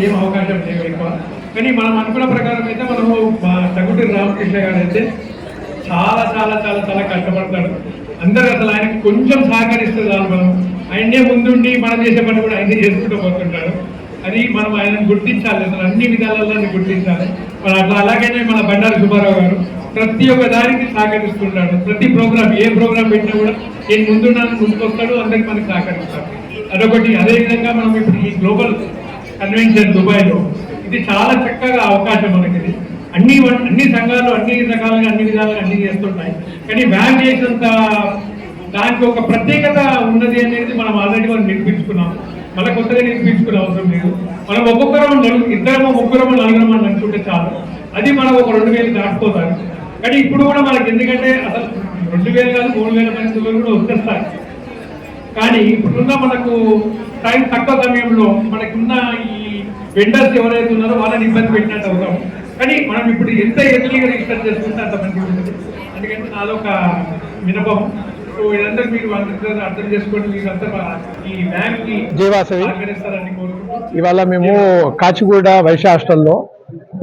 ఏం అవకాశం లేవు ఎక్కువ. కానీ మనం అనుకున్న ప్రకారం అయితే మనము తగుటూరి రామకృష్ణ గారు అయితే చాలా చాలా చాలా చాలా కష్టపడతాడు. అందరూ అసలు ఆయనకి కొంచెం సహకరిస్తే చాలు, మనం ఆయనే ముందుండి మనం చేసే పని కూడా ఆయనే చేసుకుంటూ పోతుంటాడు. అది మనం ఆయనను గుర్తించాలి, అసలు అన్ని విధాలలో గుర్తించాలి. మన అలాగనే మన బండారు సుబ్బారావు గారు ప్రతి ఒక్క దానికి సహకరిస్తుంటాడు. ప్రతి ప్రోగ్రామ్, ఏ ప్రోగ్రామ్ పెట్టినా కూడా నేను ముందున్నాను, ముందుకొస్తాడు, అందరికి మనకి సహకరిస్తాడు. అదొకటి. అదేవిధంగా మనం ఇప్పుడు ఈ గ్లోబల్ కన్వెన్షన్ దుబాయ్లో ఇది చాలా చక్కగా అవకాశం మనకి. ఇది అన్ని సంఘాలు అన్ని రకాలుగా అన్ని విధాలుగా అన్ని చేస్తుంటాయి. కానీ వ్యాన్ చేసినంత దానికి ఒక ప్రత్యేకత ఉన్నది అనేది మనం ఆల్రెడీ మనం నిరూపించుకున్నాం. మళ్ళీ కొత్తగా నిరూపించుకునే అవసరం లేదు. మనం ఒక్కొక్కరం ఇద్దరమో ముగ్గురమో నలుగురమో అని అనుకుంటే చాలు, అది మనం ఒక 2000 దాటిపోతారు. కానీ ఇప్పుడు కూడా మనకి ఎందుకంటే అసలు 2000 కాదు 3000 మంది కూడా వచ్చేస్తారు. కానీ ఇప్పుడున్న మనకు టైం తక్కువ సమయంలో మనకున్న ఈ వెండర్స్ ఎవరైతే ఉన్నారో వాళ్ళని ఇబ్బంది పెట్టినట్టు అవుతాం. కానీ మనం ఇప్పుడు ఎంత ఎర్లీగా రిజిస్టర్ చేసుకుంటే అంత మంచిగా ఉంటుంది. అందుకంటే నాదొక వినపం. సో ఇదంతా మీరు అర్థం చేసుకోండి. మీరంతా ఈ బ్యాంక్కి సహకరిస్తారని కోరుకుంటున్నాం. ఇవాళ మేము కాచిగూడ వైశ్య హాస్టల్లో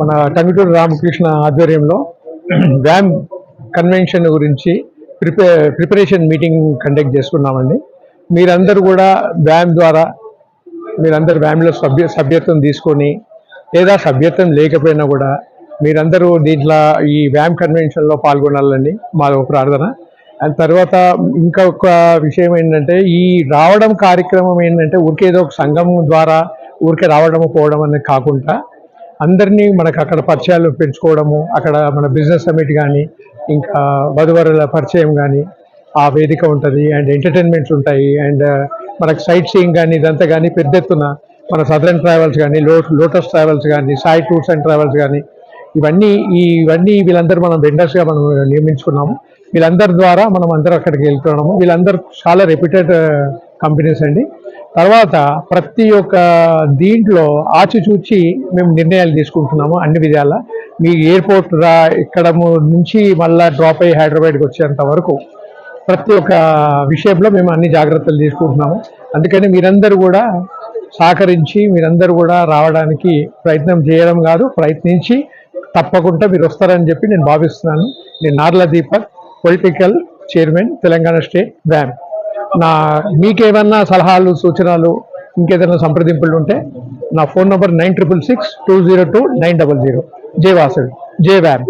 మన టంగుటూరి రామకృష్ణ ఆధ్వర్యంలో వ్యామ్ కన్వెన్షన్ గురించి ప్రిపరేషన్ మీటింగ్ కండక్ట్ చేసుకున్నామండి. మీరందరూ కూడా వ్యామ్ ద్వారా మీరందరూ వ్యామ్లో సభ్యత్వం తీసుకొని, లేదా సభ్యత్వం లేకపోయినా కూడా మీరందరూ దీంట్లో ఈ వ్యామ్ కన్వెన్షన్లో పాల్గొనాలని మా ప్రార్థన. అండ్ తర్వాత ఇంకొక విషయం ఏంటంటే, ఈ రావడం కార్యక్రమం ఏంటంటే ఊరికే ఏదో ఒక సంఘం ద్వారా ఊరికే రావడము పోవడం అనేది కాకుండా అందరినీ మనకు అక్కడ పరిచయాలు పెంచుకోవడము, అక్కడ మన బిజినెస్ సమిట్ కానీ ఇంకా వధువరుల పరిచయం కానీ ఆ వేదిక ఉంటుంది. అండ్ ఎంటర్టైన్మెంట్స్ ఉంటాయి. అండ్ మనకు సైట్ సీయింగ్ కానీ ఇదంతా కానీ పెద్ద ఎత్తున మన సదరన్ ట్రావెల్స్ కానీ లోటస్ ట్రావెల్స్ కానీ సాయి టూర్స్ అండ్ ట్రావెల్స్ కానీ ఇవన్నీ వీళ్ళందరూ మనం వెండర్స్గా మనం నియమించుకున్నాము. వీళ్ళందరి ద్వారా మనం అందరూ అక్కడికి వెళ్తున్నాము. వీళ్ళందరూ చాలా రెప్యూటెడ్ కంపెనీస్ అండి. తర్వాత ప్రతి ఒక్క దీంట్లో ఆచిచూచి మేము నిర్ణయాలు తీసుకుంటున్నాము అన్ని విధాల. మీ ఎయిర్పోర్ట్ ఇక్కడ నుంచి మళ్ళీ డ్రాప్ అయ్యి హైదరాబాద్కి వచ్చేంత వరకు ప్రతి ఒక్క విషయంలో మేము అన్ని జాగ్రత్తలు తీసుకుంటున్నాము. అందుకని మీరందరూ కూడా సహకరించి మీరందరూ కూడా రావడానికి ప్రయత్నం చేయడం కాదు, ప్రయత్నించి తప్పకుండా మీరు వస్తారని చెప్పి నేను భావిస్తున్నాను. నేను Narla Deepak, political chairman, Telangana state వ్యామ్. మీకేమన్నా సలహాలు సూచనలు ఇంకేదైనా సంప్రదింపులు ఉంటే నా ఫోన్ నంబర్ 9666202900. జై వాసవి, జై వ్యామ్.